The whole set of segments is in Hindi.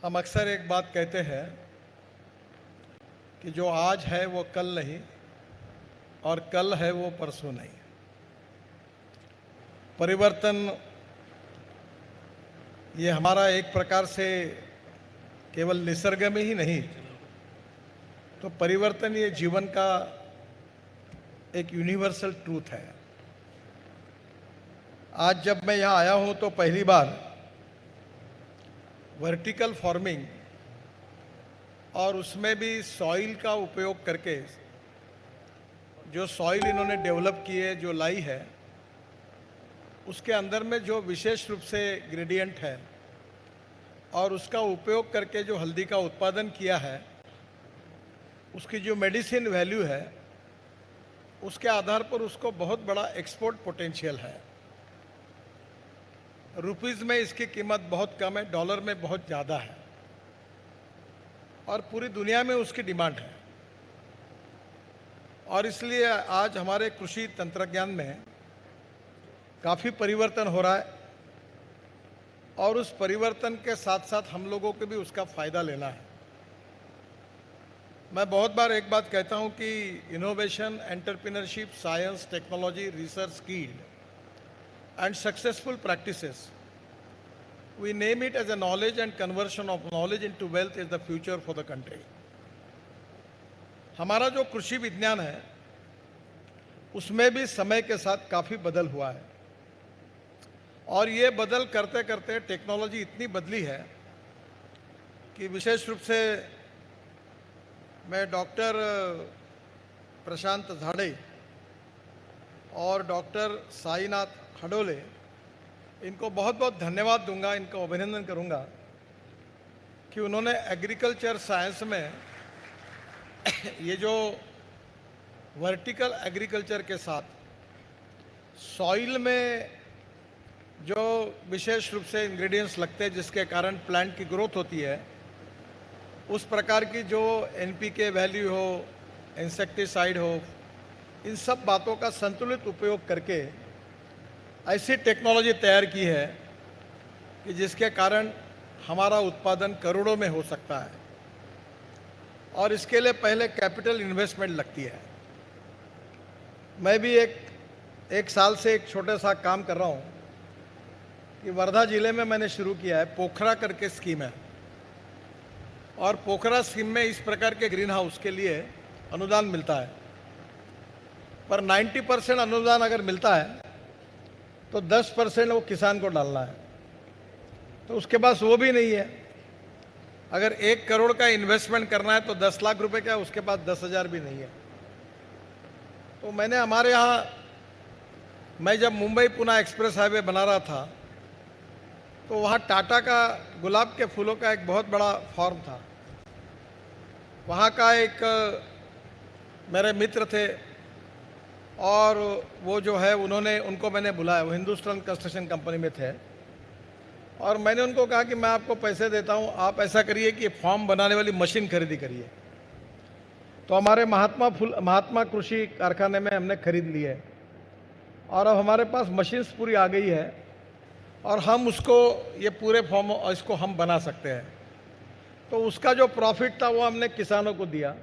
हम अक्सर एक बात कहते हैं कि जो आज है वो कल नहीं और कल है वो परसों नहीं। परिवर्तन ये हमारा एक प्रकार से केवल निसर्ग में ही नहीं, तो परिवर्तन ये जीवन का एक यूनिवर्सल ट्रूथ है। आज जब मैं यहाँ आया हूँ तो पहली बार वर्टिकल फार्मिंग और उसमें भी सॉइल का उपयोग करके जो सॉइल इन्होंने डेवलप की है, जो लाई है, उसके अंदर में जो विशेष रूप से ग्रेडियंट है और उसका उपयोग करके जो हल्दी का उत्पादन किया है, उसकी जो मेडिसिन वैल्यू है, उसके आधार पर उसको बहुत बड़ा एक्सपोर्ट पोटेंशियल है। रुपीज़ में इसकी कीमत बहुत कम है, डॉलर में बहुत ज़्यादा है और पूरी दुनिया में उसकी डिमांड है। और इसलिए आज हमारे कृषि तंत्रज्ञान में काफ़ी परिवर्तन हो रहा है और उस परिवर्तन के साथ साथ हम लोगों को भी उसका फ़ायदा लेना है। मैं बहुत बार एक बात कहता हूं कि innovation, entrepreneurship, science, technology, research, skill and successful practices, we name it as a knowledge and conversion of knowledge into wealth is the future for the country. हमारा जो कृषि विज्ञान है उसमें भी समय के साथ काफ़ी बदल हुआ है और ये बदल करते करते टेक्नोलॉजी इतनी बदली है कि विशेष रूप से मैं डॉक्टर प्रशांत झाड़े और डॉक्टर साईनाथ खडोले, इनको बहुत बहुत धन्यवाद दूंगा, इनको अभिनंदन करूंगा कि उन्होंने एग्रीकल्चर साइंस में ये जो वर्टिकल एग्रीकल्चर के साथ सॉइल में जो विशेष रूप से इंग्रेडिएंट्स लगते हैं जिसके कारण प्लांट की ग्रोथ होती है, उस प्रकार की जो एनपीके वैल्यू हो, इंसेक्टिसाइड हो, इन सब बातों का संतुलित उपयोग करके ऐसी टेक्नोलॉजी तैयार की है कि जिसके कारण हमारा उत्पादन करोड़ों में हो सकता है और इसके लिए पहले कैपिटल इन्वेस्टमेंट लगती है। मैं भी एक साल से एक छोटे सा काम कर रहा हूँ कि वर्धा जिले में मैंने शुरू किया है, पोखरा करके स्कीम है और पोखरा स्कीम में इस प्रकार के ग्रीन हाउस के लिए अनुदान मिलता है, पर 90% अनुदान अगर मिलता है तो 10% वो किसान को डालना है, तो उसके पास वो भी नहीं है। अगर 1 करोड़ का इन्वेस्टमेंट करना है तो 10 लाख रुपए का, उसके पास 10,000 भी नहीं है। तो मैंने हमारे यहाँ, मैं जब मुंबई पुणे एक्सप्रेस हाईवे बना रहा था तो वहाँ टाटा का गुलाब के फूलों का एक बहुत बड़ा फार्म था। वहाँ का एक मेरे मित्र थे और वो जो है उनको मैंने बुलाया, वो हिंदुस्तान कंस्ट्रक्शन कंपनी में थे और मैंने उनको कहा कि मैं आपको पैसे देता हूँ, आप ऐसा करिए कि फार्म बनाने वाली मशीन खरीदी करिए। तो हमारे महात्मा कृषि कारखाने में हमने खरीद ली है और अब हमारे पास मशीन्स पूरी आ गई है और हम उसको ये पूरे फॉर्म इसको हम बना सकते हैं। तो उसका जो प्रॉफिट था वो हमने किसानों को दिया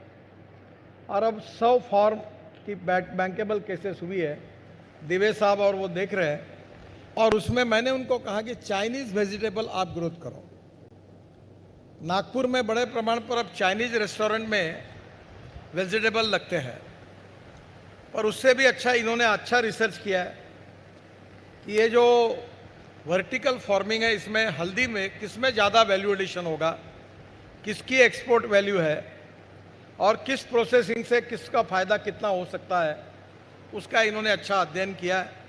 और अब 100 फार्म की बैंकेबल केसेस हुई है, दिवे साहब और वो देख रहे हैं, और उसमें मैंने उनको कहा कि चाइनीज़ वेजिटेबल आप ग्रोथ करो। नागपुर में बड़े प्रमाण पर अब चाइनीज़ रेस्टोरेंट में वेजिटेबल लगते हैं, पर उससे भी अच्छा इन्होंने अच्छा रिसर्च किया है कि ये जो वर्टिकल फार्मिंग है इसमें हल्दी में किसमें ज़्यादा वैल्यू एडिशन होगा, किसकी एक्सपोर्ट वैल्यू है और किस प्रोसेसिंग से किसका फ़ायदा कितना हो सकता है, उसका इन्होंने अच्छा अध्ययन किया है।